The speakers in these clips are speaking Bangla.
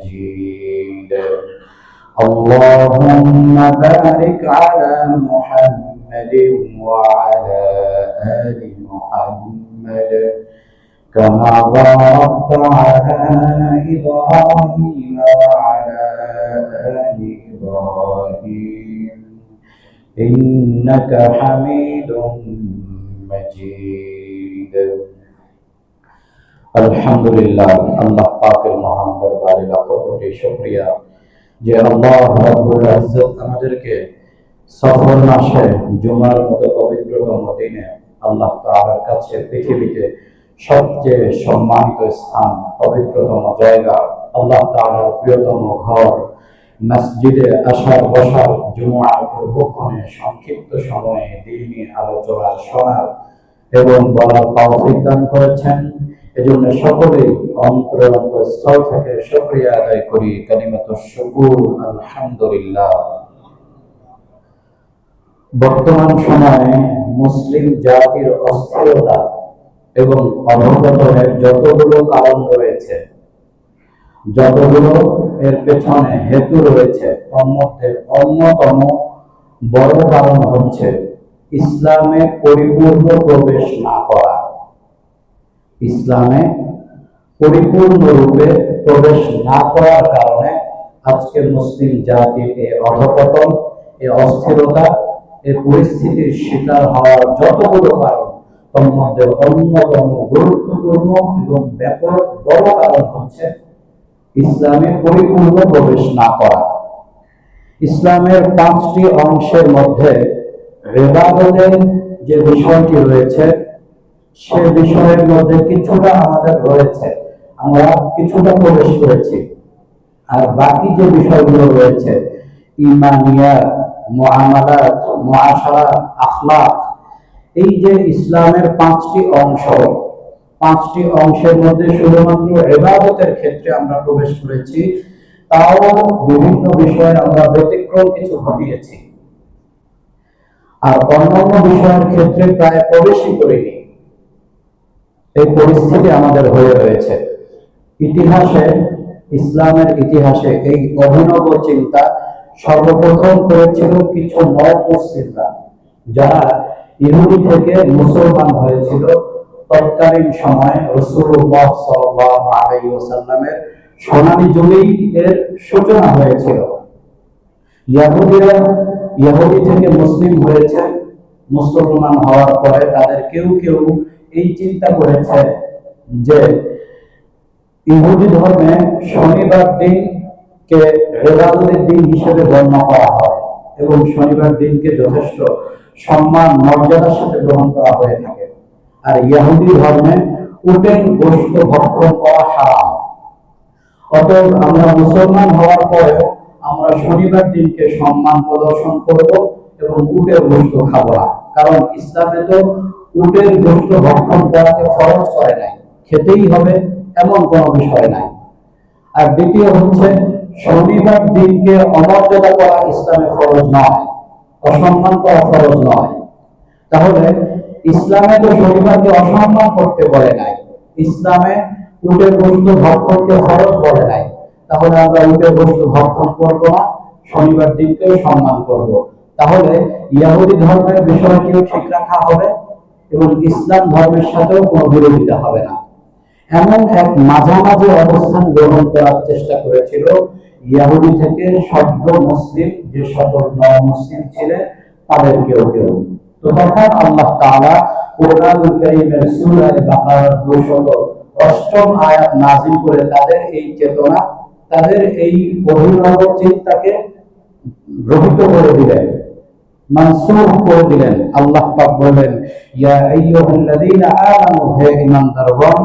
مجيد. اللهم بارك على محمد وعلى آل محمد كما باركت على إبراهيم وعلى آل إبراهيم إنك حميد مجيد. আলহামদুলিল্লাহ, আল্লাহ পাকের মহান দরবারে লাখো কোটি শুকরিয়া যে আল্লাহ রাব্বুল ইজ্জত আমাদেরকে সফর মাসে জুমার মতো পবিত্রতম দিনে আল্লাহ তাআলার কাছে পৃথিবীতে সবচেয়ে সম্মানিত স্থান, পবিত্রতম জায়গা, আল্লাহ তাআলার প্রিয়তম ঘর মসজিদে আসার বসার, জুমার পূর্বক্ষণে সংক্ষিপ্ত সময়ে দ্বীনি আলোচনা শোনার এবং বলার তৌফিক দান করেছেন। এজন্য সকলেই অন্তরস্থল থেকে শুকরিয়া আদায় করি। কালিমাতুশ শুকুর, আলহামদুলিল্লাহ। বর্তমান সময়ে মুসলিম জাতির অস্থিরতা এবং অধঃপতনের যতগুলো কারণ রয়েছে, যতগুলো এর পেছনে হেতু রয়েছে, তার মধ্যে অন্যতম বড় কারণ হচ্ছে ইসলামে পরিপূর্ণ প্রবেশ না করা। ইসলামে পরিপূর্ণরূপে প্রবেশ না করার কারণে আজকে মুসলিম জাতির এই অধঃপতন, এই অস্থিরতা, এই পরিস্থিতির শিকার হওয়ার যতগুলো কারণ, তার মধ্যে অন্যতম গুরুত্বপূর্ণ এবং ব্যাপক বড় কারণ হচ্ছে ইসলামে পরিপূর্ণ প্রবেশ না করা। ইসলামের 5টি অংশের মধ্যে ইবাদতের যে বিষয়টি রয়েছে, সে বিষয়ের মধ্যে কিছুটা আমাদের রয়েছে, আমরা কিছুটা প্রবেশ করেছি। আর বাকি যে বিষয়গুলো রয়েছে, ঈমানিয়াত, মুআমালাত, মুআশারাত, আখলাক, এই যে ইসলামের 5টি অংশ, 5টি অংশের মধ্যে শুধুমাত্র ইবাদতের ক্ষেত্রে আমরা প্রবেশ করেছি, তাও বিভিন্ন বিষয়ে আমরা ব্যতিক্রম কিছু ঘটিয়েছি। আর অন্যান্য বিষয়ের ক্ষেত্রে প্রায় প্রবেশই করিনি। এই পরিস্থিতি আমাদের হয়ে রয়েছে। ইতিহাসে, ইসলামের ইতিহাসে এই অভিনব চিন্তা সর্বপ্রথম করেছিল কিছু মুসলিমরা, যারা ইহুদি থেকে মুসলমান হয়েছিল। তৎকালীন সময়ে রাসূলুল্লাহ সাল্লাল্লাহু আলাইহি ওয়াসাল্লামের সোনালী যুগেই এর সূচনা হয়েছিল। ইহুদিরা ইহুদি থেকে মুসলিম হয়েছে। মুসলমান হওয়ার পরে তাদের কেউ কেউ এই চিন্তা করেছে যে ইহুদি ধর্মে শনিবার দিনকে ইবাদতের দিন হিসেবে গণ্য করা হয় এবং শনিবার দিনকে যথেষ্ট সম্মান মর্যাদার সাথে গ্রহণ করা হয়ে থাকে। আর ইহুদি ধর্মে উটের গোশত ভক্ষণ করা হারাম। অতএব আমরা মুসলমান হওয়ার পরে আমরা শনিবার দিনকে সম্মান প্রদর্শন করব এবং উটের গোশত খাবো না, কারণ ইসলামে তো উটের গোশত ভক্ষণ করাকে ফরজ করে নাই, খেতেই হবে এমন কোনো বিষয় নাই। আর দ্বিতীয় হচ্ছে, শনিবার দিনকে অমর্যাদা করা ইসলামে ফরজ নয়, অসম্মান করা ফরজ নয়। তাহলে ইসলামে তো শনিবারকে অসম্মান করতে বলে নাই, ইসলামে উটের গোশত ভক্ষণকে ফরজ বলে নাই। তাহলে আমরা উটের গোশত ভক্ষণ করব না, শনিবার দিনকেও সম্মান করব। তাহলে ইহুদি ধর্মের বিষয়টিও ঠিক রাখা হবে এবং ইসলাম ধর্মের সাথেও কোনো বিরোধিতা হবে না। এমন এক মাঝামাঝি অবস্থান গ্রহণ করার চেষ্টা করেছিল ইহুদি থেকে সদ্য মুসলিম যে সকল মুসলিম ছিলেন তাদের কেউ কেউ। তো তখন আল্লাহ তাআলা কোরআনুল কারীমের সূরা বাকারার 208 আয়াত নাযিল করে তাদের এই চেতনা, তাদের এই অভিনব চিন্তাকে রহিত করে দিলেন, মানসুখ করে দিলেন। আল্লাহ পাক বলেন, ইয়া আইয়ুহাল্লাযীনা আমানু, হে ঈমানদারগণ,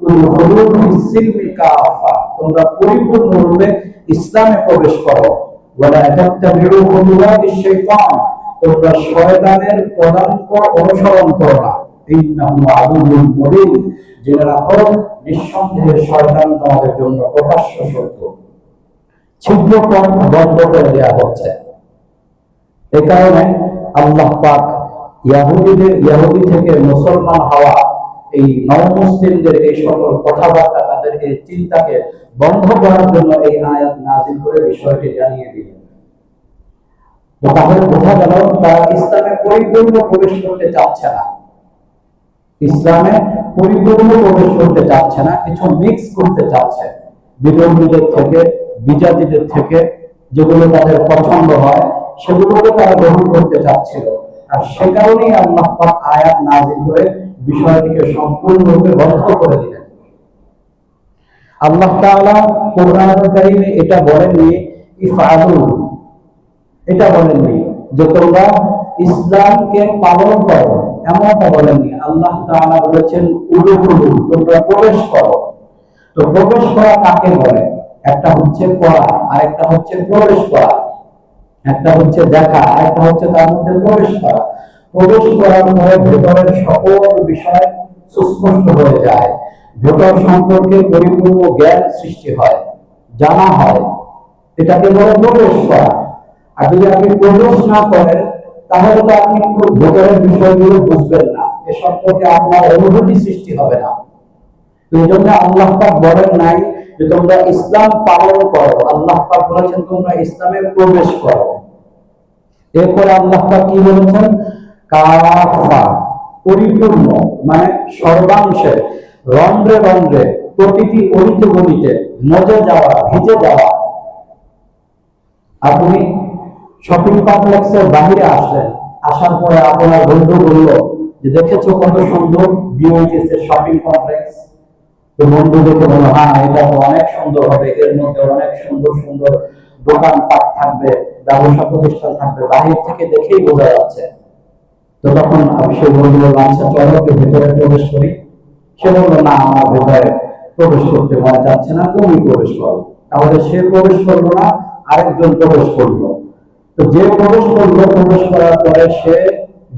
উদখুলু ফিস-সিলমি কাফা, তোমরা পরিপূর্ণরূপে ইসলামে প্রবেশ করো। ওয়ালা তাত্তাবিউ খুতুওয়াতিশ শাইতান, তোমরা শয়তানের পদাঙ্ক অনুসরণ করো না। ইন্নাহু আদুউন মুবিন, জেনে রাখো নিঃসন্দেহে শয়তান তোমাদের জন্য প্রকাশ্য শত্রু। ছিদ্রপথ বন্ধ করে দেওয়া হচ্ছে। এ কারণে আল্লাহ পাক ইহুদি থেকে মুসলমান হওয়া এই নবমুসলিমদের এই সকল কথাবার্তা, তাদের এই চিন্তাকে বন্ধ করার জন্য এই আয়াত নাযিল করে বিষয়টি জানিয়ে দিলেন। তো তাহলে বোঝা গেল তারা ইসলামে পরিপূর্ণ প্রবেশ করতে চাচ্ছে না, ইসলামে পরিপূর্ণ প্রবেশ করতে চাচ্ছে না, কিছু মিক্স করতে চাচ্ছে বিধর্মীদের থেকে, বিজাতিদের থেকে, যেগুলো তাদের পছন্দ হয় সেগুলোকে তারা গ্রহণ করতে চাচ্ছিল। আর সে কারণেই আল্লাহ পাক আয়াত নাযিল করে বিষয়টিকে সম্পূর্ণরূপে বন্ধ করে দিলেন। আল্লাহ তাআলা কোরআনুল কারীমে এটা বলেননি ইফআলু, এটা বলেননি যে তোমরা ইসলামকে পালন করো, এমনটা বলেননি। আল্লাহ তাআলা বলেছেন উদখুলু, তোমরা প্রবেশ করো। তো প্রবেশ করা কাকে বলে? একটা হচ্ছে পড়া, আর একটা হচ্ছে প্রবেশ করা। একটা হচ্ছে দেখা, আর একটা হচ্ছে তার মধ্যে প্রবেশ করা। প্রবেশ করার পরে ভেতরের সকল বিষয় সুস্পষ্ট হয়ে যায়, ভেতর সম্পর্কে পরিপূর্ণ জ্ঞান সৃষ্টি হয়, জানা হয়, এটাকে বলে প্রবেশ করা। আর যদি আপনি প্রবেশ না করেন তাহলে তো আপনি ভেতরের বিষয়গুলো বুঝবেন না, এ সম্পর্কে আপনার অনুভূতি সৃষ্টি হবে না। এই জন্য আল্লাহ পাক বলেন নাই যে তোমরা ইসলাম পালন করো, আল্লাহ পাক বলেছেন তোমরা ইসলামে প্রবেশ করো। এরপরে আল্লাহ পাক কি বলেছেন? কাফা, পরিপূর্ণ, মানে সর্বাংশে, রন্ধ্রে রন্ধ্রে, প্রতিটি অলিতে গলিতে, মজে যাওয়া, ভিজে যাওয়া। আপনি শপিং কমপ্লেক্সের বাহিরে আসলেন, আসার পরে আপনার বন্ধু বলল যে দেখেছো কত সুন্দর বিওটিএস শপিং কমপ্লেক্স। তো বন্ধু দেখে বলল হ্যাঁ এটা তো অনেক সুন্দর হবে, এর মধ্যে অনেক সুন্দর সুন্দর দোকানপাট থাকবে, ব্যবসা প্রতিষ্ঠান থাকবে, বাহির থেকে দেখেই বোঝা যাচ্ছে। তো তখন সে বলল আচ্ছা চলো ভেতরে প্রবেশ করি। সে বললো না আমার ভেতরে প্রবেশ করতে মনে যাচ্ছে না, তুমি প্রবেশ করো। তাহলে সে প্রবেশ করলো না, আরেকজন প্রবেশ করলো। তো যে প্রবেশ করলো, প্রবেশ করার পরে সে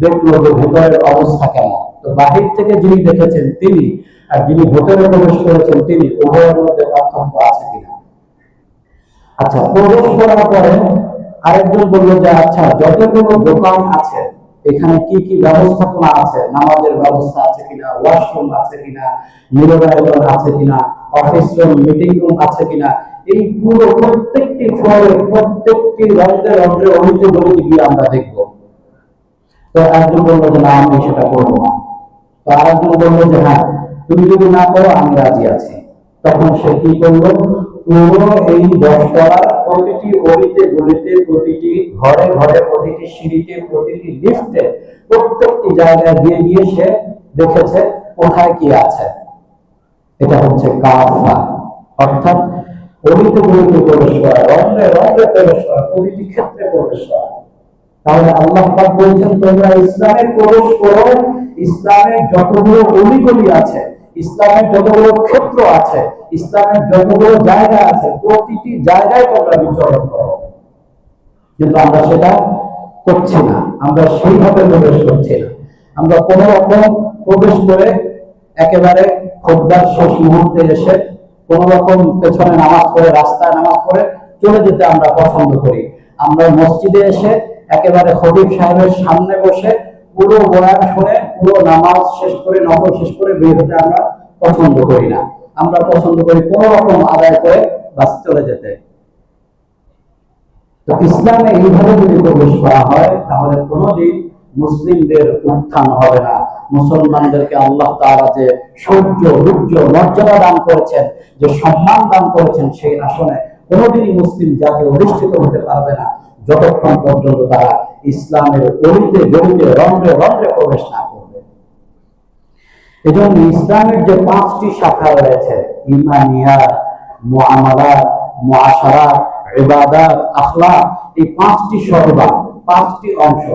দেখলো যে ভেতরের অবস্থা কেমন। তো বাহির থেকে যিনি দেখেছেন তিনি, আর যিনি ভেতরে প্রবেশ করেছেন তিনি, উভয়ের মধ্যে পার্থক্য আছে কিনা। আচ্ছা, প্রবেশ করার পরে আরেকজন বললো যে আচ্ছা যতগুলো দোকান আছে এখানে কি কি ব্যবস্থাপনা আছে, নামাজের ব্যবস্থা আছে কিনা, ওয়াশরুম আছে কিনা, মিরর আছে কিনা, অফিস রুম, মিটিং রুম আছে কিনা, এই পুরো প্রত্যেকটি ফ্লোরে, প্রত্যেকটি রন্ধ্রে রন্ধ্রে, অলিতে গলিতে গিয়ে আমরা দেখবো। তো একজন বললো যে না আমি সেটা করবো না। তো আরেকজন বললো যে হ্যাঁ তুমি যদি না করো আমি রাজি আছি। তখন সে কি করলো? পুরো এই 10 তলার প্রতিটি অলিতে গলিতে, প্রতিটি ঘরে ঘরে, প্রতিটি সিঁড়িতে, প্রতিটি লিফটে, প্রত্যেকটি জায়গায় গিয়ে গিয়ে সে দেখেছে কোথায় কি আছে। এটা হচ্ছে কাফা, অর্থাৎ অলিতে গলিতে প্রবেশ করা, রন্ধ্রে রন্ধ্রে প্রবেশ করা, প্রতিটি ক্ষেত্রে প্রবেশ করা। তাহলে আল্লাহ পাক বলছেন তোমরা ইসলামে প্রবেশ করো, ইসলামের যতগুলো অলিগলি আছে, ইসলামের যতগুলো ক্ষেত্র আছে, ইসলামের যতগুলো জায়গা আছে, প্রতিটি জায়গায় তোমরা বিচরণ করো। কিন্তু আমরা সেটা করছি না, আমরা সেইভাবে প্রবেশ করছি না। আমরা কোন রকম প্রবেশ করে একেবারে খোদ্দার শেষ মুহূর্তে এসে কোন রকম পেছনে নামাজ পড়ে, রাস্তায় নামাজ পড়ে চলে যেতে আমরা পছন্দ করি। আমরা মসজিদে এসে একেবারে খতিব সাহেবের সামনে বসে পুরো বয়ান শুনে, পুরো নামাজ শেষ করে, নফল শেষ করে বের হতে আমরা পছন্দ করি না। আমরা পছন্দ করি কোন রকম আদায় করে বাস চলে যেতে। তো ইসলামে এইভাবে যদি প্রবেশ করা হয় তাহলে কোনোদিন মুসলিমদের উত্থান হবে না। মুসলমানদেরকে আল্লাহ তাআলা যে সৌর্য, রুদ্র, মর্যাদা দান করেছেন, যে সম্মান দান করেছেন, সেই আসনে কোনোদিনই মুসলিম জাতি অধিষ্ঠিত হতে পারবে না যতক্ষণ পর্যন্ত তারা ইসলামের অলিতে গলিতে, রন্ধ্রে রন্ধ্রে প্রবেশ না করবে। এজন্য ইসলামের যে 5টি শাখা রয়েছে, ঈমানিয়াত, মুআমালাত, মুআশারাত, ইবাদাত, আখলাক, এই 5টি শোভা, 5টি অংশ,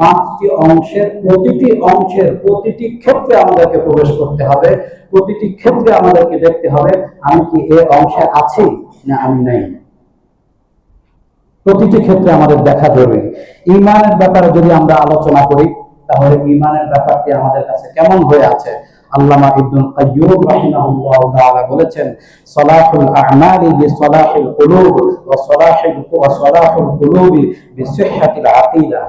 5টি অংশের প্রতিটি অংশের প্রতিটি ক্ষেত্রে আমাদেরকে প্রবেশ করতে হবে। প্রতিটি ক্ষেত্রে আমাদেরকে দেখতে হবে আমি কি এই অংশে আছি না আমি নাই। প্রতিটি ক্ষেত্রে আমাদের দেখা জরুরি। ঈমানের ব্যাপারে যদি আমরা আলোচনা করি তাহলে ঈমানের ব্যাপারটি আমাদের কাছে কেমন হয়ে আছে। আল্লামা ইবনুল কাইয়্যুম রাহিমাহুল্লাহ তাআলা বলেছেন সালাহুল আ'মালি বিসালাহিল কুলুব ওয়া সালাহুল কুলুবি বিসিহহাতিল আকীদা।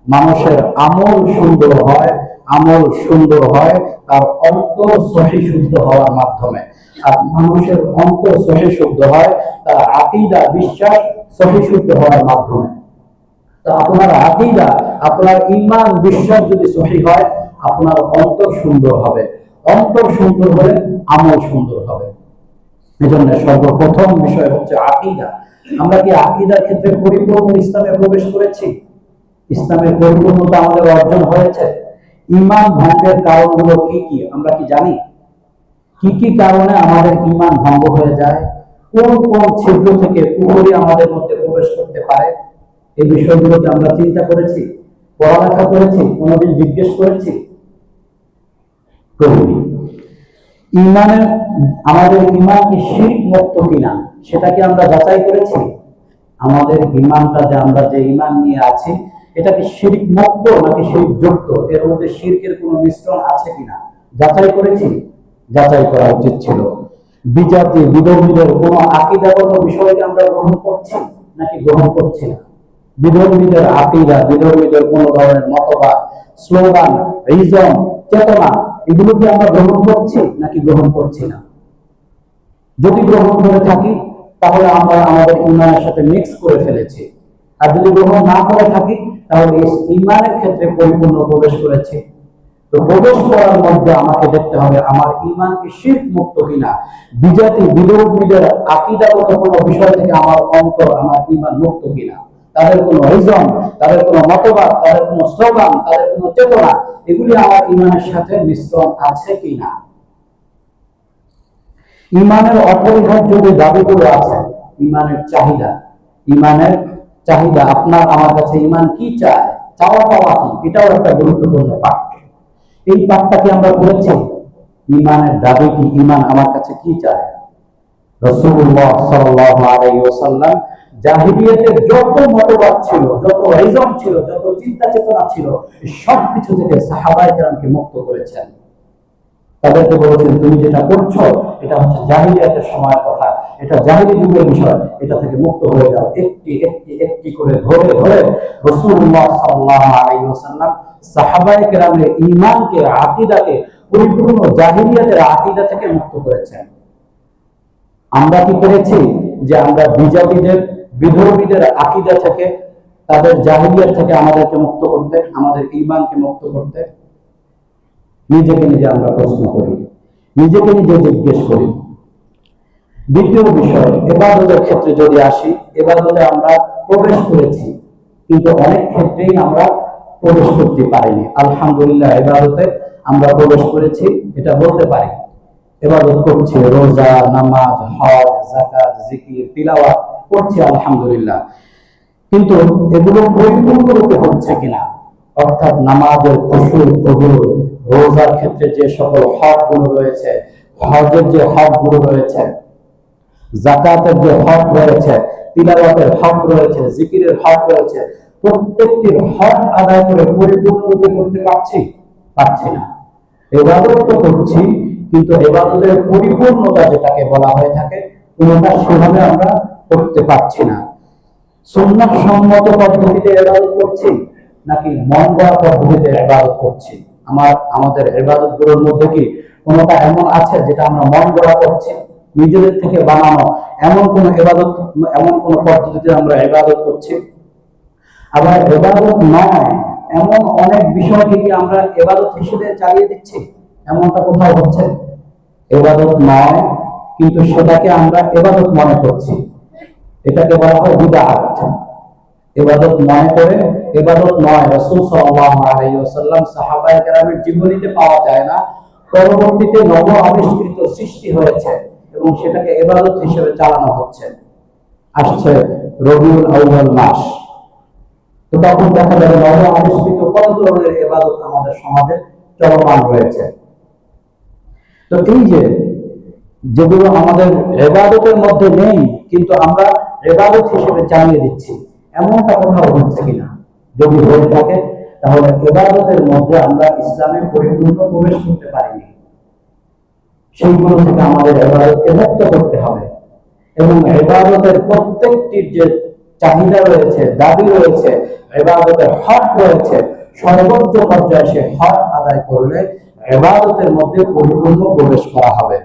মানুষের আমল সুন্দর হয় আমল সুন্দর হয় তার অন্তর সহি শুদ্ধ হওয়ার মাধ্যমে। আর মানুষের অন্তর সহি শুদ্ধ হয় তার আকীদা বিশ্বাস সহি শুদ্ধ হওয়ার মাধ্যমে। তো আপনার আকীদা, আপনার ঈমান বিশ্বাস যদি সহি হয়, আপনার অন্তর সুন্দর হবে। অন্তর সুন্দর হলে আমল সুন্দর হবে। এজন্য সর্বপ্রথম বিষয় হচ্ছে আকীদা। আমরা কি আকীদার ক্ষেত্রে পরিপূর্ণ ইসলামে প্রবেশ করেছি? ইসলামের পরিপূর্ণতা আমাদের অর্জন হয়েছে? ঈমান ভঙ্গের কারণগুলো কি কি আমরা কি জানি? কি কি কারণে আমাদের ঈমান ভঙ্গ হয়ে যায়? কোন কোন ছিদ্র থেকে কুফরি আমাদের মধ্যে প্রবেশ করতে পারে? এই বিষয়গুলো কি আমরা চিন্তা করেছি, পড়ালেখা করেছি, কোনোদিন জিজ্ঞেস করেছি? করিনি। ঈমানের আমাদের ঈমান কি শিরক মুক্ত কিনা সেটা কি আমরা যাচাই করেছি? আমাদের ঈমানটা যে আমরা যে ঈমান নিয়ে আছি এটা কি শিরক মুক্ত নাকি শিরক যুক্ত, এর মধ্যে শিরকের কোনো মিশ্রণ আছে কিনা যাচাই করেছি? যাচাই করা উচিত ছিল। বিজাতি বিধর্মীদের কোনো আকীদাগত বিষয়কে আমরা গ্রহণ করছি নাকি গ্রহণ করছি না? বিধর্মীদের আকীদা, বিধর্মীদের কোন ধরনের মতবাদ, স্লোগান, রিজন, চেতনা, এগুলো কি আমরা গ্রহণ করছি নাকি গ্রহণ করছি না? যদি গ্রহণ করে থাকি তাহলে আমরা আমাদের ঈমানের সাথে মিক্স করে ফেলেছি। আর যদি গ্রহণ না করে থাকি তাহলে ঈমানের ক্ষেত্রে পরিপূর্ণ প্রবেশ করেছি। তো প্রবেশ করার মধ্যে আমাকে দেখতে হবে আমার ঈমান কি শিরক মুক্ত কিনা, বিজাতি বিধর্মীদের আকীদাগত কোনো বিষয় থেকে আমার অন্তর, আমার ঈমান মুক্ত কিনা, তাদের কোনো রিজন, তাদের কোনো মতবাদ, তাদের কোনো স্লোগান, তাদের কোনো চেতনা, এগুলি আমার ঈমানের সাথে মিশ্রণ আছে কিনা। ঈমানের অপরিহার্য যে দাবিগুলো আছে, ঈমানের চাহিদা, ঈমানের চাহিদা, আপনার আমার কাছে ঈমান কি চায়, চাওয়া পাওয়া কি, এটাও একটা গুরুত্বপূর্ণ পাঠ। এই পাঠটা কি আমরা করেছি? ঈমানের দাবি কি, ঈমান আমার কাছে কি চায়? রাসূলুল্লাহ সাল্লাল্লাহু আলাইহি ওয়াসাল্লাম জাহিলিয়াতের যত মতবাদ ছিল, যত রিজন ছিল, যত চিন্তা চেতনা ছিল, সবকিছু থেকে সাহাবায়ে কেরামকে মুক্ত করেছেন। তাদেরকে বলেছেন তুমি যেটা করছো এটা হচ্ছে জাহিলিয়াতের সময়ের কথা, এটা জাহিলি যুগের বিষয়, এটা থেকে মুক্ত হয়ে যাও। একটি একটি একটি করে ধরে ধরে রাসূলুল্লাহ সাল্লাল্লাহু আলাইহি ওয়াসাল্লাম সাহাবায়ে কেরামের ঈমানকে, আকীদাকে পরিপূর্ণ জাহিলিয়াতের আকীদা থেকে মুক্ত করেছেন। আমরা কি করেছি যে আমরা বিজাতিদের বিধর্মীদের আকীদা থেকে, তাদের জাহিলিয়াত থেকে আমাদেরকে মুক্ত করতে, আমাদের ঈমানকে মুক্ত করতে? নিজেকে নিজে আমরা প্রশ্ন করি, নিজেকে নিজে জিজ্ঞেস করি। দ্বিতীয় বিষয়, ইবাদতের ক্ষেত্রে যদি আসি, ইবাদতে আমরা প্রবেশ করেছি কিন্তু অনেক ক্ষেত্রেই আমরা প্রবেশ করতে পারিনি। আলহামদুলিল্লাহ ইবাদতে আমরা প্রবেশ করেছি, এটা বলতে পারি। ইবাদত করছি, রোজা, নামাজ, হজ, যাকাত, জিকির, তিলাওয়াত করছি আলহামদুলিল্লাহ, কিন্তু এগুলো পরিপূর্ণরূপে হচ্ছে কিনা, অর্থাৎ নামাজের খুশু, কবুল, রোজার ক্ষেত্রে যে সকল হকগুলো রয়েছে, হজের যে হকগুলো রয়েছে, যাকাতের যে হক রয়েছে, তিলাওয়াতের হক রয়েছে, জিকিরের হক রয়েছে, প্রত্যেকটির হক আদায় করে পরিপূর্ণরূপে করতে পারছি না। ইবাদত তো করছি কিন্তু ইবাদতের পরিপূর্ণতা যেটাকে বলা হয়ে থাকে কোনটা সেভাবে আমরা করতে পারছি না। সুন্নাহ সম্মত পদ্ধতিতে ইবাদত করছি নাকি মন গড়া পদ্ধতিতে ইবাদত করছি? আমাদের ইবাদতগুলোর মধ্যে কি কোনটা এমন আছে যেটা আমরা মন গড়া করছি, নিজেদের থেকে বানানো এমন কোন ইবাদত, এমন কোন পদ্ধতিতে আমরা ইবাদত করছি? আবার ইবাদত নয় এমন অনেক বিষয়কে কি আমরা ইবাদত হিসেবে চালিয়ে দিচ্ছি? এমনটা কোথাও হচ্ছে? ইবাদত নয় কিন্তু সেটাকে আমরা ইবাদত মনে করছি, এটাকে বলা হয় বিদআত। ইবাদত মনে করে ইবাদত নয়। রাসূল সাল্লাল্লাহু আলাইহি ওয়াসাল্লাম সাহাবায়ে কেরামের জীবনীতে পাওয়া যায় না, পরবর্তীতে নব আবিষ্কৃত সৃষ্টি হয়েছে এবং সেটাকে ইবাদত হিসেবে চালানো হচ্ছে। আসছে রবিউল আউয়াল মাস, তো তখন দেখা যাবে নব আবিষ্কৃত কত ধরনের ইবাদত আমাদের সমাজে চলমান রয়েছে। তো এই যে যেগুলো আমাদের ইবাদতের মধ্যে নেই কিন্তু আমরা ইবাদত হিসেবে চালিয়ে দিচ্ছি, এমনটা কোথাও হচ্ছে কিনা? যদি হয়ে থাকে তাহলে ইবাদতের মধ্যে আমরা ইসলামে পরিপূর্ণ প্রবেশ করতে পারিনি। সেইগুলো থেকে আমাদের ইবাদতকে মুক্ত করতে হবে এবং ইবাদতের প্রত্যেকটির যে চাহিদা রয়েছে, দাবি রয়েছে, ইবাদতের হক রয়েছে, সর্বোচ্চ পর্যায়ে সে হক আদায় করলে ইবাদতের মধ্যে পরিপূর্ণ প্রবেশ করা হবে।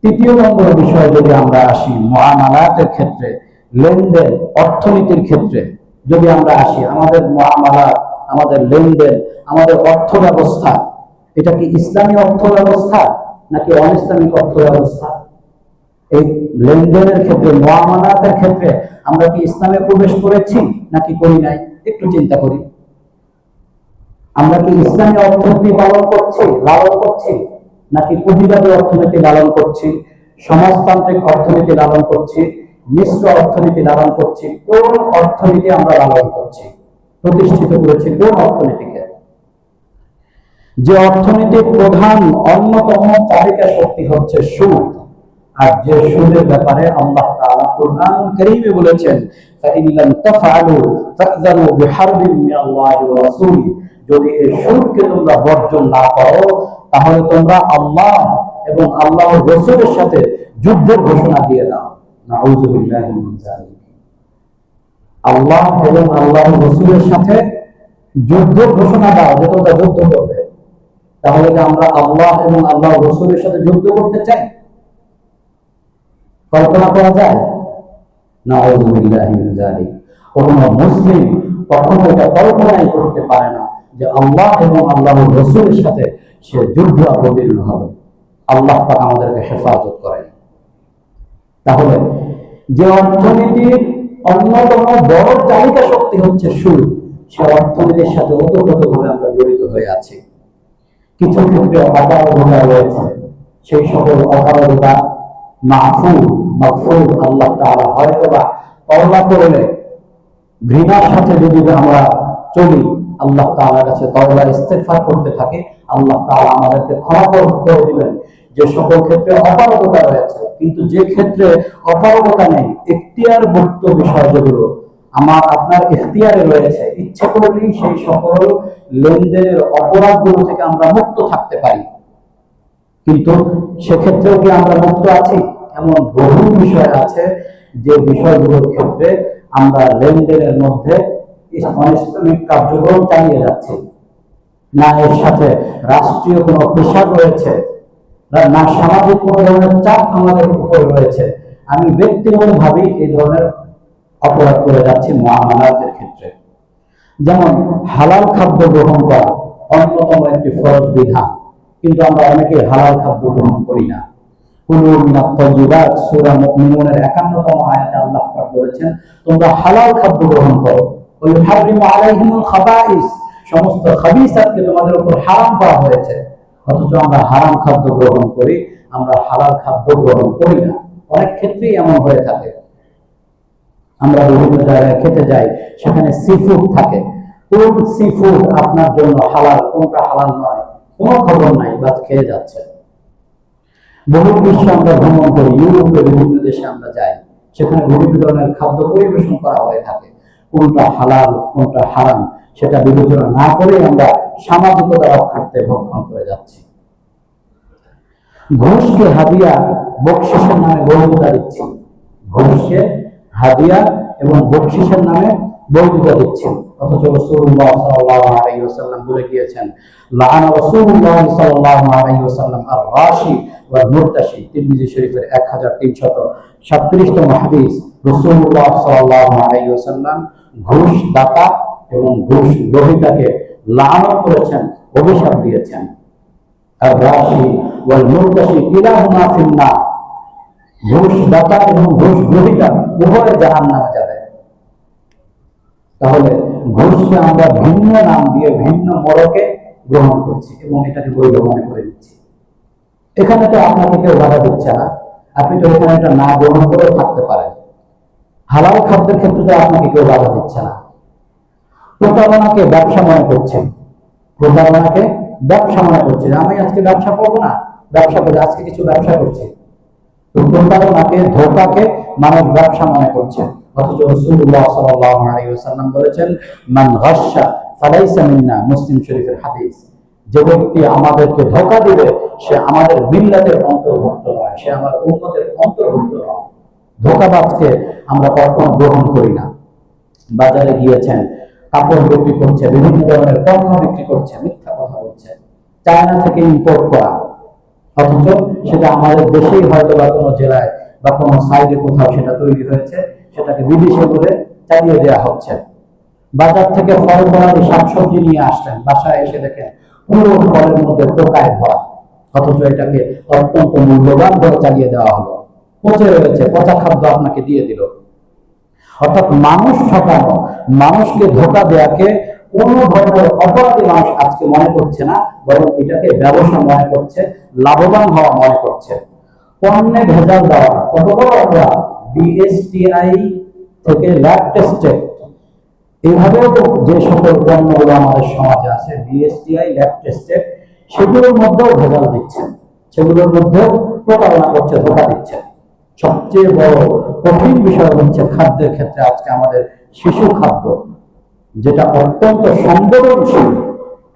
তৃতীয় নম্বর বিষয় যদি আমরা আসি, মুআমালাতের ক্ষেত্রে, লেনদেন, অর্থনীতির ক্ষেত্রে যদি আমরা আসি, আমাদের মুআমালাত, আমাদের লেনদেন, আমাদের অর্থ ব্যবস্থা, এটা কি ইসলামী অর্থ ব্যবস্থা নাকি অনিসলামিক অর্থ ব্যবস্থা? এই লেনদেনের ক্ষেত্রে, মুআমালাতের ক্ষেত্রে আমরা কি ইসলামে প্রবেশ করেছি নাকি করি নাই? একটু চিন্তা করি। আমরা কি ইসলামী অর্থনীতি পালন করছি, লালন করছি, নাকি পুঁজিবাদী অর্থনীতি লালন করছি, সমাজতান্ত্রিক অর্থনীতি লালন করছি, মিশ্র অর্থনীতি লালন করছি? কোন অর্থনীতি আমরা লালন করছি? প্রতিষ্ঠিত করেছি কোন অর্থনীতিকে? যে অর্থনীতির প্রধান অন্যতম চালিকা শক্তি হচ্ছে সুদ, আর যে সুদের ব্যাপারে আল্লাহ তাআলা কুরআন কারীমে বলেছেন, ফাইন লাম তাফআলু ফাযনু বিহারবিন মিনাল্লাহি ওয়া রাসূলিহি, যদি এই সুদকে তোমরা বর্জন না করো তাহলে তোমরা আল্লাহ এবং আল্লাহর রাসূলের সাথে যুদ্ধের ঘোষণা দিয়ে দাও। নাউযুবিল্লাহি মিন যালিক। আল্লাহ এবং আল্লাহর রাসূলের সাথে যুদ্ধের ঘোষণা দাও যে তোমরা যুদ্ধ করবে। তাহলে কি আমরা আল্লাহ এবং আল্লাহর রাসূলের সাথে যুদ্ধ করতে চাই? কল্পনা করা যায়? নাউযুবিল্লাহি মিন যালিক। কোন মুসলিম কখনো এটা কল্পনাই করতে পারে না যে আল্লাহ এবং আল্লাহর রাসূলের সাথে সে যুদ্ধ অবতীর্ণ হবে। আল্লাহ পাক আমাদেরকে হেফাজত করেন। তাহলে যে অর্থনীতির অন্যতম বড় চালিকা শক্তি হচ্ছে সুদ, সে অর্থনীতির সাথে ওতপ্রোতভাবে আমরা জড়িত হয়ে আছি। কিছু ক্ষেত্রে অপারগতা রয়েছে, সেই সকল অপারগতা মাগফুর আল্লাহ তাআলা হয়তোবা তওবা করলে, ঘৃণার সাথে যদি আমরা চলি, আল্লাহ তাআলার কাছে তওবা ইস্তেগফার করতে থাকি, আল্লাহ তাআলা আমাদেরকে ক্ষমা করে দিবেন। যে সকল ক্ষেত্রে অপারগতা রয়েছে, কিন্তু যে ক্ষেত্রে অপারগতা নেই, এখতিয়ার মুক্ত বিষয় যেগুলো আমার আপনার এখতিয়ারে রয়েছে, ইচ্ছে করলেই সেই সকল লেনদেনের অপরাধগুলো থেকে আমরা মুক্ত থাকতে পারি। কিন্তু সেক্ষেত্রেও কি আমরা মুক্ত আছি? এমন বহু বিষয় আছে যে বিষয়গুলোর ক্ষেত্রে আমরা লেনদেনের মধ্যে অনিসলামিক কার্যক্রম চালিয়ে যাচ্ছি। না এর সাথে রাষ্ট্রীয় কোনো পেশাব রয়েছে, না সামাজিক কোনো ধরনের চাপ আমাদের উপর রয়েছে। আমি ব্যক্তিগতভাবে এই ধরনের অপরাধ করে যাচ্ছি মুআমালাতের ক্ষেত্রে। যেমন হালাল খাদ্য গ্রহণ করা অন্যতম একটি ফরজ বিধান, কিন্তু আমরা অনেকে হালাল খাদ্য গ্রহণ করি না। কুলু মিনাত তাইয়্যিবাত, সূরা মুমিনুনের 51তম আয়াতে আল্লাহ পাক বলেছেন, তোমরা হালাল খাদ্য গ্রহণ করো। ওয়া ইউহাররিমু আলাইহিমুল খাবাইস, সমস্ত খাবিসাতকে তোমাদের উপর হারাম করা হয়েছে। অথচ আমরা হারাম খাদ্য গ্রহণ করি, আমরা হালাল খাদ্য গ্রহণ করি না। অনেক ক্ষেত্রেই এমন হয়ে থাকে। আমরা বিভিন্ন জায়গায় খেতে যাই, সেখানে সি ফুড থাকে। কোন সি ফুড আপনার জন্য হালাল, কোনটা হালাল নয় কোনো খবর নাই, বাস খেয়ে যাচ্ছে। বহু বিশ্বে আমরা ভ্রমণ করি, ইউরোপের বিভিন্ন দেশে আমরা যাই, সেখানে বিভিন্ন ধরনের খাদ্য পরিবেশন করা হয়ে থাকে। কোনটা হালাল কোনটা হারাম সেটা বিবেচনা না করে আমরা সামাজিকতা রক্ষার্থে ভক্ষণ করে যাচ্ছি। ঘুষকে হাদিয়া, বকশিসের নামে বৈধতা দিচ্ছি। ঘুষকে হাদিয়া এবং বকশিসের নামে বৈধতা দিচ্ছেন। অথচ রাসূলুল্লাহ সাল্লাল্লাহু আলাইহি ওয়াসাল্লাম বলে গিয়েছেন, লাআনা রাসূলুল্লাহ সাল্লাল্লাহু আলাইহি ওয়াসাল্লাম আর-রাশি ওয়াল মুরতাশি। তিরমিজি শরীফের 1337তম হাদিস। রাসূলুল্লাহ সাল্লাল্লাহু আলাইহি ওয়াসাল্লাম ঘুষ দাতা এবং ঘুষ গ্রহীতাকে লানত করেছেন, অভিশাপ দিয়েছেন। আর-রাশি ওয়াল মুরতাশি কিলাহুমা ফিন-নার, ঘুষ দাতা এবং ঘুষ গ্রহীতা উভয়ে জাহান্নামে যাবে। তাহলে ঘুষকে আমরা ভিন্ন নাম দিয়ে ভিন্ন মোড়কে গ্রহণ করছি এবং এটাকে বৈধ মনে করে নিচ্ছি। এখানে তো আপনাকে কেউ বাধা দিচ্ছে না, আপনি তো এখানে এটা না গ্রহণ করেও থাকতে পারেন। হালাল খাদ্যের ক্ষেত্রে তো আপনাকে কেউ বাধা দিচ্ছে না। প্রতারণাকে ব্যবসা মনে করছেন, প্রতারণাকে ব্যবসা মনে করছেন। আমি আজকে ব্যবসা করবো না, ব্যবসা করে আজকে কিছু ব্যবসা করছি। প্রতারণাকে, ধোঁকাকে মানুষ ব্যবসা মনে করছে। অথচ রাসূলুল্লাহ সাল্লাল্লাহু আলাইহি ওয়াসাল্লাম বলেছেন, মান গাশশা ফালাইসা মিন্না, মুসলিম শরীফের হাদিস। যে ব্যক্তি আমাদেরকে ধোঁকা দিবে সে আমাদের মিল্লাতের অন্তর্ভুক্ত নয়, সে আমার উম্মতের অন্তর্ভুক্ত নয়। ধোঁকাবাজকে আমরা কখনো গ্রহণ করি না। বাজারে গিয়েছেন, কাপড় বিক্রি করছে, বিভিন্ন ধরনের পণ্য বিক্রি করছে, মিথ্যা কথা বলছে, চায়না থেকে ইম্পোর্ট করা, অথচ সেটা আমাদের দেশেই হয়তো বা কোনো জেলায় বা কোনো সাইডে কোথাও সেটা তৈরি হয়েছে, সেটাকে বিদেশে বলে চালিয়ে দেওয়া হচ্ছে। বাজার থেকে ফল ফলাদি শাকসবজি নিয়ে আসলেন, বাসায় এসে দেখেন পুরো ফলের মধ্যে পোকায় ভরা, অথচ এটাকে অত্যন্ত মূল্যবান করে চালিয়ে দেওয়া হলো, পচে রয়েছে, পচা খাদ্য আপনাকে দিয়ে দিল। অর্থাৎ মানুষ ঠকানো, মানুষকে ধোকা দেওয়াকে কোন ধরনের অপরাধী মানুষ আজকে মনে করছে না, বরং এটাকে ব্যবসা মনে করছে, লাভবান হওয়া মনে করছে। পণ্যে ভেজাল দেওয়া কত বড় অপরাধ! বিএসটিআই থেকে ল্যাব টেস্টেড, এইভাবেও তো যে সকল পণ্যগুলো আমাদের সমাজে আছে বিএসটিআই ল্যাব টেস্টেড, সেগুলোর মধ্যেও ভেজাল দিচ্ছেন, সেগুলোর মধ্যেও প্রতারণা করছে, ধোকা দিচ্ছে। সবচেয়ে বড় কঠিন বিষয় হচ্ছে খাদ্যের ক্ষেত্রে আজকে আমাদের শিশু খাদ্য, যেটা অত্যন্ত সংবেদনশীল,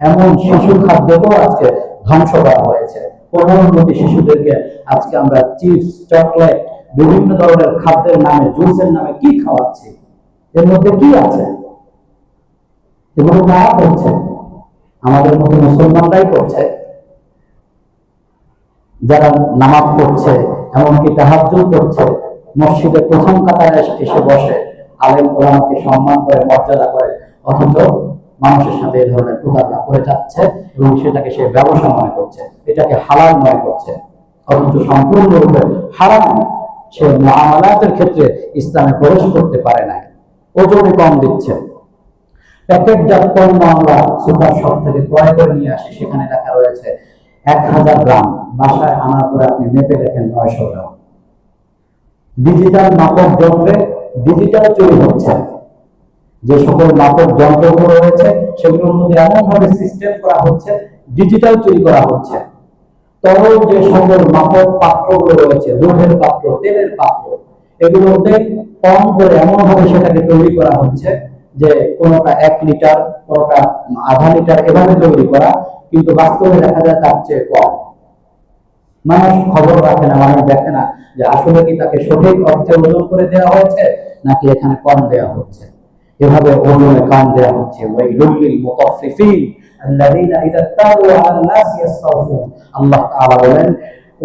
এমন শিশু খাদ্যকেও আজকে ধ্বংস করা হয়েছে। কোমলমতি শিশুদেরকে আজকে আমরা চিপস, চকলেট, বিভিন্ন ধরনের খাদ্যের নামে, জুসের নামে কি খাওয়াচ্ছি? এর মধ্যে কি আছে? এগুলো কারা করছে? আমাদের মতো মুসলমানরাই করছে, যারা নামাজ পড়ছে, এমনকি তাহাজ্জুদ করছে, মসজিদের প্রথম কাতারে এসে বসে, আলেম ওলামাকে সম্মান করে, মর্যাদা করে, অথচ মানুষের সাথে এই ধরনের প্রতারণা করে যাচ্ছে এবং সেটাকে সে ব্যবসা মনে করছে, এটাকে হালাল মনে করছে, অথচ সম্পূর্ণরূপে হারাম। সে মুআমালাতের ক্ষেত্রে ইসলামে প্রবেশ করতে পারে নাই, ওজনে কম দিচ্ছে। প্যাকেটজাত পণ্য আমরা সুপার শপ থেকে ক্রয় করে নিয়ে আসি, সেখানে লেখা রয়েছে 1000 গ্রাম, বাসায় আনার পরে আপনি মেপে দেখেন 900 গ্রাম। ডিজিটাল মাপক যন্ত্রে ডিজিটাল চুরি হচ্ছে, যে সকল মাপক যন্ত্রগুলো রয়েছে সেগুলোর মধ্যে এমন ভাবে সিস্টেম করা হচ্ছে, ডিজিটাল চুরি করা হচ্ছে। তরল যে সকল মাপক পাত্রগুলো রয়েছে, দুধের পাত্র, তেলের পাত্র, এগুলোতে কম করে এমন ভাবে সেটাকে তৈরি করা হচ্ছে যে কোনোটা 1 লিটার, কোনোটা আধা লিটার, এভাবে তৈরি করা, কিন্তু বাস্তবে দেখা যায় তার চেয়ে কম। মানুষ খবর রাখে না, মানুষ দেখে না যে আসলে কি তাকে সঠিক অর্থে ওজন করে দেওয়া হয়েছে নাকি এখানে কম দেওয়া হচ্ছে। এভাবে ওজনে কম দেওয়া হচ্ছে। ওয়াইলুল লিল মুতাফফিফিন আল্লাযীনা ইযা তালু আলান নাস ইস্তাওফুন। আল্লাহ তাআলা বলেন,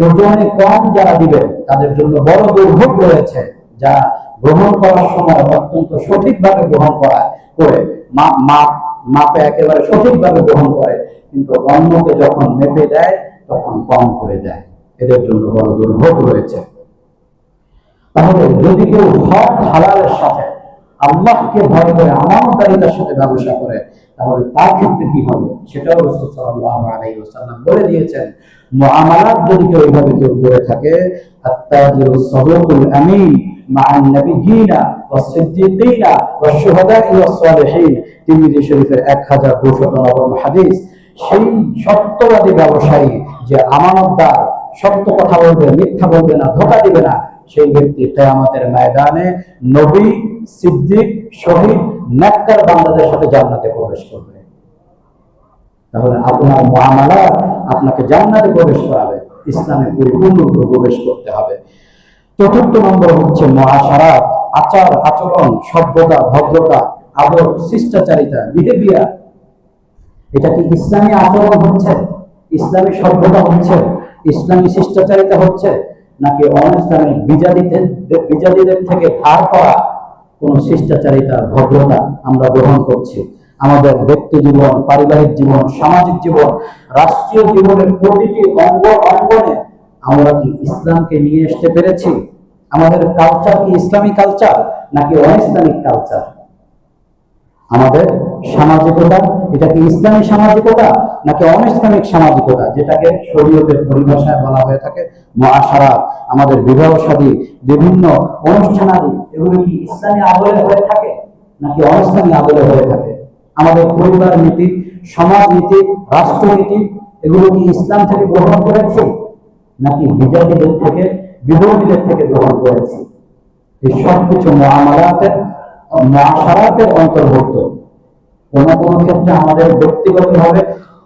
ওজনে কম যারা দিবে তাদের জন্য বড় দুর্ভোগ রয়েছে, যারা গ্রহণ করার সময় অত্যন্ত সঠিকভাবে গ্রহণ করে মাপে একেবারে সঠিকভাবে গ্রহণ করে, কিন্তু অন্যকে যখন মেপে দেয় তখন কম করে দেয়, এদের জন্য বড় দুর্ভোগ রয়েছে। তাহলে যদি কেউ হক হালালের সাথে, আল্লাহকে ভয় করে আমানতদারিতার সাথে ব্যবসা করে, তাহলে তার ক্ষেত্রে কি হবে সেটাও রাসূল সাল্লাল্লাহু আলাইহি ওয়াসাল্লাম বলে দিয়েছেন। মুআমালাত যদি কেউ এইভাবে কেউ করে থাকে, আত-তাজিরুস সাদুকুল আমিন মা'আন নাবিয়্যিনা ওয়াস-সিদ্দীকিনা ওয়াশ-শুহাদা'i ওয়াস-সালিহিন, তিরমিজি শরীফের 1209 হাদিস। সেই সত্যবাদী ব্যবসায়ী যে আমানতদার, সত্য কথা বলবে, মিথ্যা বলবে না, ধোঁকা দিবে না, সেই ব্যক্তি কিয়ামতের ময়দানে নবী, সিদ্দিক, শহীদ, নেককার বান্দাদের সাথে জান্নাতে প্রবেশ করবে। তাহলে আপনার মুআমালাত আপনাকে জান্নাতে প্রবেশ করাবে, ইসলামে পরিপূর্ণরূপে প্রবেশ করতে হবে। চতুর্থ নম্বর হচ্ছে মুআশারাত, আচার আচরণ, সভ্যতা, ভদ্রতা, আদর, শিষ্টাচারিতা, বিহেভিয়ার। এটা কি ইসলামী আচরণ হচ্ছে, ইসলামী সভ্যতা হচ্ছে, ইসলামী শিষ্টাচারিতা হচ্ছে, নাকি অনিসলামিক বিজাতিদের থেকে ধার করা কোন শিষ্টাচারিতা, ভদ্রতা আমরা গ্রহণ করছি? আমাদের ব্যক্তি জীবন, পারিবারিক জীবন, সামাজিক জীবন, রাষ্ট্রীয় জীবনের প্রতিটি অঙ্গনে আমরা কি ইসলামকে নিয়ে আসতে পেরেছি? আমাদের কালচার কি ইসলামী কালচার নাকি অনিসলামিক কালচার? আমাদের সামাজিকতা, এটা কি ইসলামী সামাজিকতা নাকি অনিসলামিক সামাজিকতা, যেটাকে শরীয়তের পরিভাষায় বলা হয়ে থাকে মুআশারাত? আমাদের বিবাহ শাদী, বিভিন্ন অনুষ্ঠানাদি, এগুলো কি ইসলামী আদলে হয়ে থাকে নাকি অনিসলামী আদলে হয়ে থাকে? আমাদের পরিবার নীতি, সমাজ নীতি, রাষ্ট্রনীতি, এগুলো কি ইসলাম থেকে গ্রহণ করেছি নাকি বিজাতিদের থেকে, বিধর্মীদের থেকে গ্রহণ করেছি? এই সবকিছু মুআশারাতের অন্তর্ভুক্ত। কোন কোন ক্ষেত্রে আমাদের ব্যক্তিগতভাবে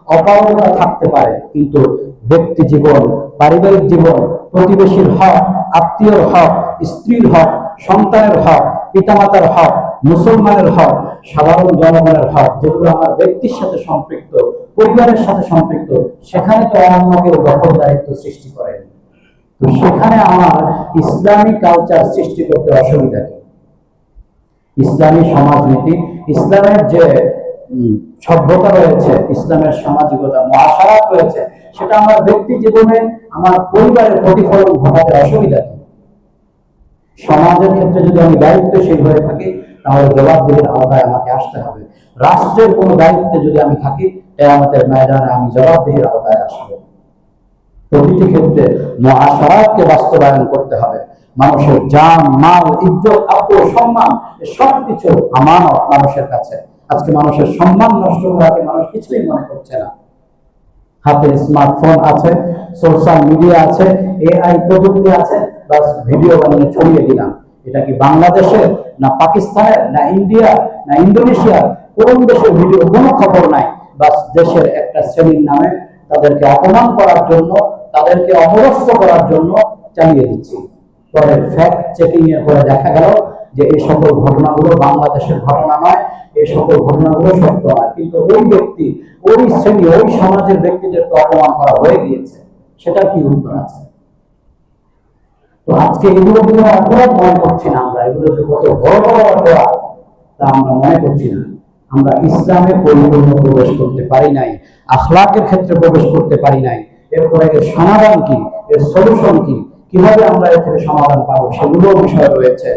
অপারগতা থাকতে পারে, কিন্তু ব্যক্তি জীবন, পারিবারিক জীবন, প্রতিবেশীর হক, আত্মীয়র হক, স্ত্রীর হক, সন্তানের হক, পিতামাতার হক, মুসলমানের হক, সাধারণ জনগণের হক, যেগুলো আমার ব্যক্তির সাথে সম্পৃক্ত, পরিবারের সাথে সম্পৃক্ত, সেখানে তো অন্য কেউ দখলদারিত্ব সৃষ্টি করেনি। তো সেখানে আমার ইসলামী কালচার সৃষ্টি করতে অসুবিধা কি? ইসলামী সমাজনীতি, ইসলামের যে সভ্যতা রয়েছে, ইসলামের সামাজিকতা, মহাসারাত রয়েছে, সেটা আমার ব্যক্তি জীবনে, আমার পরিবারের প্রতিফলন ঘটাতে অসুবিধা কি? সমাজের ক্ষেত্রে যদি আমি দায়িত্বশীল হয়ে থাকি, তাহলে জবাবদিহির আওতায় আমাকে আসতে হবে। রাষ্ট্রের কোনো দায়িত্বে যদি আমি থাকি, কিয়ামতের ময়দানে আমি জবাবদিহির আওতায় আসবো। প্রতিটি ক্ষেত্রে মুআশারাতকে বাস্তবায়ন করতে হবে। মানুষের জান, মাল, ইজ্জত, আবরু, সম্মান সবকিছু আমানত মানুষের কাছে। আজকে মানুষের সম্মান নষ্ট করাকে মানুষ কিছুই মনে করছে না। হাতে স্মার্টফোন আছে, সোশ্যাল মিডিয়া আছে, এআই প্রযুক্তি আছে, বাস ভিডিও বানিয়ে ছড়িয়ে দিলাম। এটা কি বাংলাদেশের, না পাকিস্তানের, না ইন্ডিয়া, না ইন্দোনেশিয়ার, কোন দেশের ভিডিও? কোনো খবর নাই। বাস দেশের একটা শ্রেণীর নামে তাদেরকে অপমান করার জন্য, তাদেরকে অপদস্থ করার জন্য চালিয়ে দিচ্ছি। পরে ফ্যাক্ট চেকিং এর পরে দেখা গেল যে এই সকল ঘটনাগুলো বাংলাদেশের ঘটনা নয়, এই সকল ঘটনাগুলো সত্য নয়, কিন্তু ওই ব্যক্তি, ওই শ্রেণী, ওই সমাজের ব্যক্তিদেরকে অপমান করা হয়ে গিয়েছে। সেটা কি উত্তর আছে? তো আজকে এগুলো কিন্তু অপরাধ মনে করছি না আমরা, এগুলো যে কত বড় বড় অপরাধ তা আমরা মনে করছি না। আমরা ইসলামে পরিপূর্ণ প্রবেশ করতে পারি নাই, আখলাকের ক্ষেত্রে প্রবেশ করতে পারি নাই। এরপরে এর সমাধান কি, এর সলিউশন কি, কিভাবে আমরা এর থেকে সমাধান পাবো, সেগুলো বিষয় রয়েছে।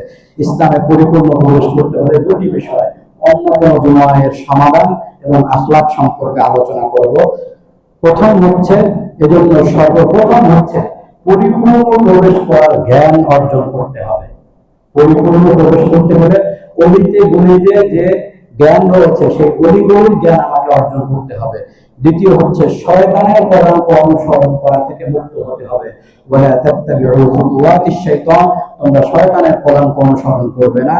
ইসলামে পরিপূর্ণ প্রবেশ করতে হলে দুটি বিষয়, অন্য কোনো জুমায়ের সমাধান এবং আখলাক সম্পর্কে আলোচনা করব। প্রথম হচ্ছে, এজন্য সর্বপ্রথম হচ্ছে পরিপূর্ণ প্রবেশ করার জ্ঞান অর্জন করতে হবে। পরিপূর্ণ প্রবেশ করতে হলে অলিতে গলিতে যে জ্ঞান রয়েছে, সেই অলিগলির জ্ঞান আমাকে অর্জন করতে হবে। দ্বিতীয় হচ্ছে শয়তানের পদাঙ্ক অনুসরণ করা থেকে মুক্ত হতে হবে। ওয়ালা তাত্তাবিউ খুতুওয়াতিশ শাইতান, তোমরা শয়তানের পদাঙ্ক অনুসরণ করবে না।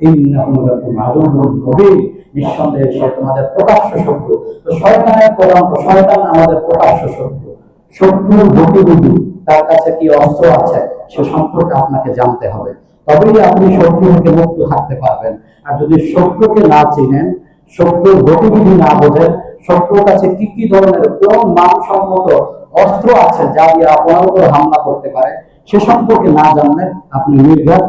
ইন্নাহু লাকুম আদুউন মুবিন, নিঃসন্দেহে সে তোমাদের প্রকাশ্য শত্রু। তো শয়তানের পদাঙ্ক, শয়তান আমাদের প্রকাশ্য শত্রু। শত্রুর গতিবিধি, তার কাছে কি অস্ত্র আছে, সে সম্পর্কে আপনাকে জানতে হবে। তবেই আপনি শত্রু থেকে মুক্ত থাকতে পারবেন। আর যদি শত্রুকে না চিনেন, শত্রুর গতিবিধি না বোঝেন, শত্রুর কাছে কি কি ধরনের কোন মানসম্মত অস্ত্র আছে যা দিয়ে আপনার উপর হামলা করতে পারে, সে সম্পর্কে না জানলে আপনি নির্ঘাত